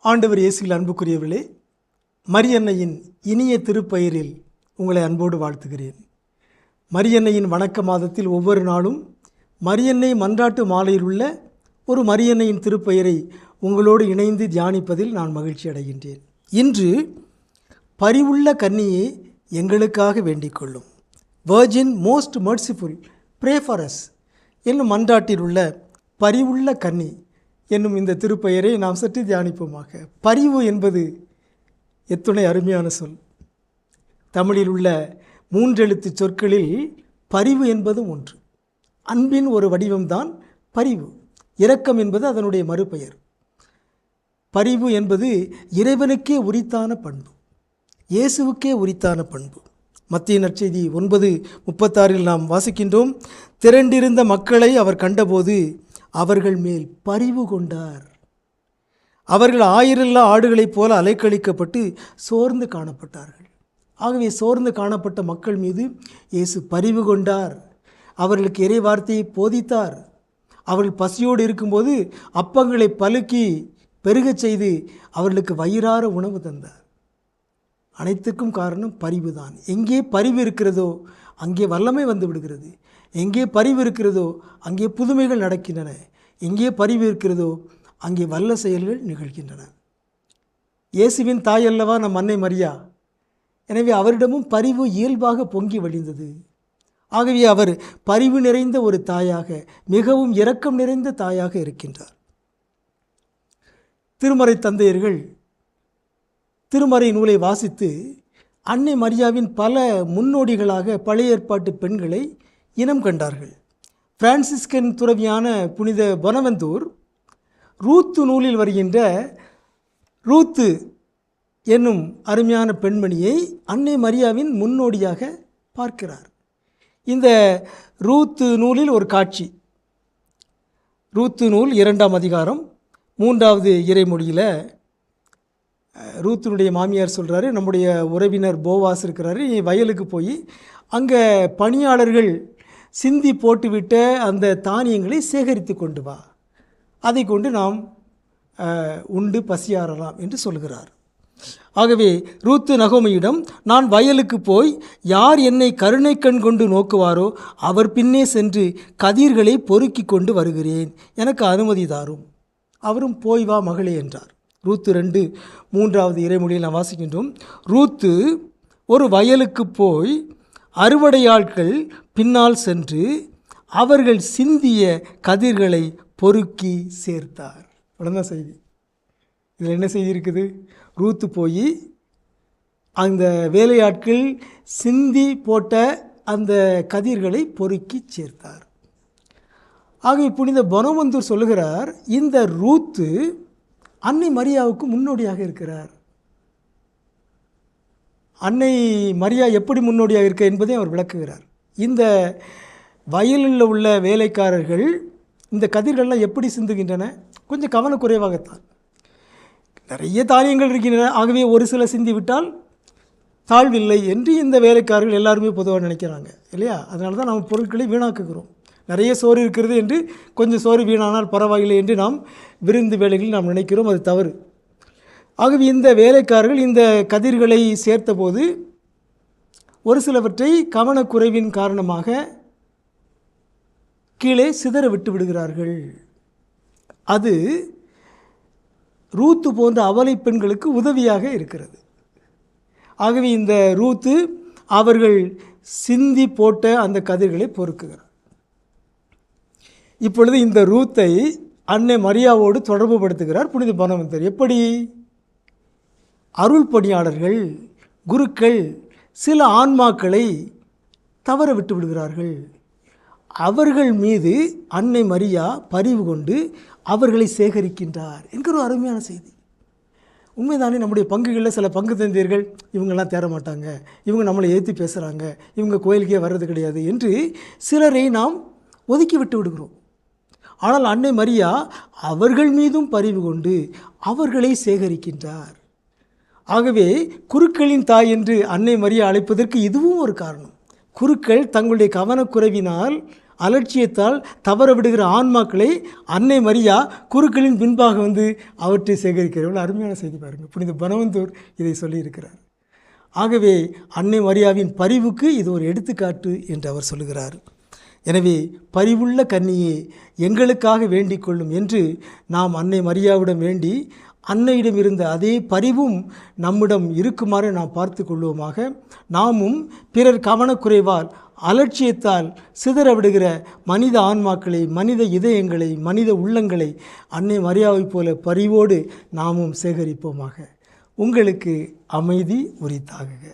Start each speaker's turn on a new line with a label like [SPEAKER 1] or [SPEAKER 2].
[SPEAKER 1] ஆண்டவர் இயேசுவில் அன்புக்குரியவர்களே, மரியன்னையின் இனிய திருப்பெயரில் உங்களை அன்போடு வாழ்த்துகிறேன். மரியன்னையின் வணக்க மாதத்தில் ஒவ்வொரு நாளும் மரியன்னை மன்றாட்டு மாலையில் உள்ள ஒரு மரியன்னையின் திருப்பெயரை உங்களோடு இணைந்து தியானிப்பதில் நான் மகிழ்ச்சி அடைகின்றேன். இன்று பரிவுள்ள கன்னியே எங்களுக்காக வேண்டிக் கொள்ளும், virgin most merciful pray for us என்னும் மன்றாட்டில் உள்ள பரிவுள்ள கன்னி என்னும் இந்த திருப்பெயரை நாம் சற்று தியானிப்போமாக. பரிவு என்பது எத்துணை அருமையான சொல். தமிழில் உள்ள மூன்றெழுத்து சொற்களில் பரிவு என்பது ஒன்று. அன்பின் ஒரு வடிவம்தான் பரிவு. இரக்கம் என்பது அதனுடைய மறுபெயர். பரிவு என்பது இறைவனுக்கே உரித்தான பண்பு, இயேசுவுக்கே உரித்தான பண்பு. மத்திய நற்செய்தி 9:36 நாம் வாசிக்கின்றோம், திரண்டிருந்த மக்களை அவர் கண்டபோது அவர்கள் மேல் பரிவு கொண்டார். அவர்கள் ஆயிரல்லா ஆடுகளைப் போல அலைக்கழிக்கப்பட்டு சோர்ந்து காணப்பட்டார்கள். ஆகவே சோர்ந்து காணப்பட்ட மக்கள் மீது இயேசு பரிவு கொண்டார். அவர்களுக்கு இறை வார்த்தையை போதித்தார். அவர்கள் பசியோடு இருக்கும்போது அப்பங்களை பலுக்கி பெருகச் செய்து அவர்களுக்கு வயிறார உணவு தந்தார். அனைத்துக்கும் காரணம் பரிவு தான். எங்கே பரிவு இருக்கிறதோ அங்கே வல்லமை வந்து விடுகிறது. எங்கே பரிவு இருக்கிறதோ அங்கே புதுமைகள் நடக்கின்றன. எங்கே பரிவு இருக்கிறதோ அங்கே வல்ல செயல்கள் நிகழ்கின்றன. இயேசுவின் தாய் அல்லவா நம் அன்னை மரியா. எனவே அவரிடமும் பரிவு இயல்பாக பொங்கி வழிந்தது. ஆகவே அவர் பரிவு நிறைந்த ஒரு தாயாக, மிகவும் இரக்கம் நிறைந்த தாயாக இருக்கின்றார். திருமறை தந்தையர்கள் திருமறை நூலை வாசித்து அன்னை மரியாவின் பல முன்னோடிகளாக பழைய ஏற்பாட்டு பெண்களை இனம் கண்டார்கள். பிரான்சிஸ்கன் துறவியான புனித பொனவெந்தூர் ரூத்து நூலில் வருகின்ற ரூத்து என்னும் அருமையான பெண்மணியை அன்னை மரியாவின் முன்னோடியாக பார்க்கிறார். இந்த ரூத்து நூலில் ஒரு காட்சி, ரூத்து நூல் 2ஆம் அதிகாரம் 3வது இறைமொழியில் ரூத்தினுடைய மாமியார் சொல்கிறாரு, நம்முடைய உறவினர் போவாஸ் இருக்கிறாரு, நீ வயலுக்கு போய் அங்கே பணியாளர்கள் சிந்தி போட்டுவிட்ட அந்த தானியங்களை சேகரித்து கொண்டு வா, அதை கொண்டு நாம் உண்டு பசியாறலாம் என்று சொல்கிறார். ஆகவே ரூத்து நகோமியிடம், நான் வயலுக்கு போய் யார் என்னை கருணை கண் கொண்டு நோக்குவாரோ அவர் பின்னே சென்று கதிர்களை பொறுக்கி கொண்டு வருகிறேன், எனக்கு அனுமதி தாரும். அவரும் போய் வா மகளே என்றார். ரூத்து 2:3வது இறைமொழியில் நாம் வாசிக்கின்றோம், ரூத்து ஒரு வயலுக்கு போய் அறுவடையாட்கள் பின்னால் சென்று அவர்கள் சிந்திய கதிர்களை பொறுக்கி சேர்த்தார். அவ்வளோதான் செய்தி. இதில் என்ன செய்தி இருக்குது? ரூத்து போய் அந்த வேலையாட்கள் சிந்தி போட்ட அந்த கதிர்களை பொறுக்கி சேர்த்தார். ஆகவே புனித பொனவெந்தூர் சொல்லுகிறார், இந்த ரூத்து அன்னை மரியாவுக்கு முன்னோடியாக இருக்கிறார். அன்னை மரியா எப்படி முன்னோடியாக இருக்க என்பதை அவர் விளக்குகிறார். இந்த வயலில் உள்ள வேலைக்காரர்கள் இந்த கதிர்கள்லாம் எப்படி சிந்துகின்றன? கொஞ்சம் கவனக்குறைவாகத்தான். நிறைய தானியங்கள் இருக்கின்றன, ஆகவே ஒரு சில சிந்தி விட்டால் தாழ்வில்லை என்று இந்த வேலைக்காரர்கள் எல்லாருமே பொதுவாக நினைக்கிறாங்க இல்லையா? அதனால தான் நாம் பொருட்களை வீணாக்குகிறோம். நிறைய சோறு இருக்கிறது என்று கொஞ்சம் சோறு வீணானால் பரவாயில்லை என்று நாம் விருந்து வேலைகளில் நாம் நினைக்கிறோம். அது தவறு. ஆகவே இந்த வேலைக்காரர்கள் இந்த கதிர்களை சேர்த்தபோது ஒரு சிலவற்றை கவனக்குறைவின் காரணமாக கீழே சிதற விட்டு விடுகிறார்கள். அது ரூத்து போன்ற அவலை பெண்களுக்கு உதவியாக இருக்கிறது. ஆகவே இந்த ரூத்து அவர்கள் சிந்தி போட்ட அந்த கதிர்களை பொறுக்குகிறார். இப்பொழுது இந்த ரூத்தை அன்னை மரியாவோடு தொடர்பு படுத்துகிறார் புனித பொனவெந்தூர். எப்படி? அருள் பணியாளர்கள், குருக்கள் சில ஆன்மாக்களை தவற விட்டு விடுகிறார்கள். அவர்கள் மீது அன்னை மரியா பரிவு கொண்டு அவர்களை சேகரிக்கின்றார் என்கிற ஒரு அருமையான செய்தி. உண்மைதானே? நம்முடைய பங்குகளில் சில பங்கு தந்தையர்கள் இவங்கெல்லாம் தேர மாட்டாங்க, இவங்க நம்மளை ஏற்றி பேசுகிறாங்க, இவங்க கோயிலுக்கே வர்றது கிடையாது என்று சிலரை நாம் ஒதுக்கி விட்டு விடுகிறோம். ஆனால் அன்னை மரியா அவர்கள் மீதும் பரிவு கொண்டு அவர்களை சேகரிக்கின்றார். ஆகவே குருக்களின் தாய் என்று அன்னை மரியா அழைப்பதற்கு இதுவும் ஒரு காரணம். குருக்கள் தங்களுடைய கவனக்குறைவினால் அலட்சியத்தால் தவற விடுகிற ஆன்மாக்களை அன்னை மரியா குருக்களின் பின்பாக வந்து அவற்றை சேகரிக்கிறார். எவ்வளோ அருமையான செய்தி பாருங்கள். புனித பனவந்தூர் இதை சொல்லியிருக்கிறார். ஆகவே அன்னை மரியாவின் பரிவுக்கு இது ஒரு எடுத்துக்காட்டு என்று அவர் சொல்லுகிறார். எனவே பரிவுள்ள கன்னியே எங்களுக்காக வேண்டிக் கொள்ளும் என்று நாம் அன்னை மரியாவிடம் வேண்டி அன்னையிடம் இருந்த அதே பரிவும் நம்மிடம் இருக்குமாறு நாம் பார்த்து கொள்வோமாக. நாமும் பிறர் கவனக்குறைவால் அலட்சியத்தால் சிதற விடுகிற மனித ஆன்மாக்களை, மனித இதயங்களை, மனித உள்ளங்களை அன்னை மரியாவைப் போல பரிவோடு நாமும் சேகரிப்போமாக. உங்களுக்கு அமைதி உரித்தாகுக.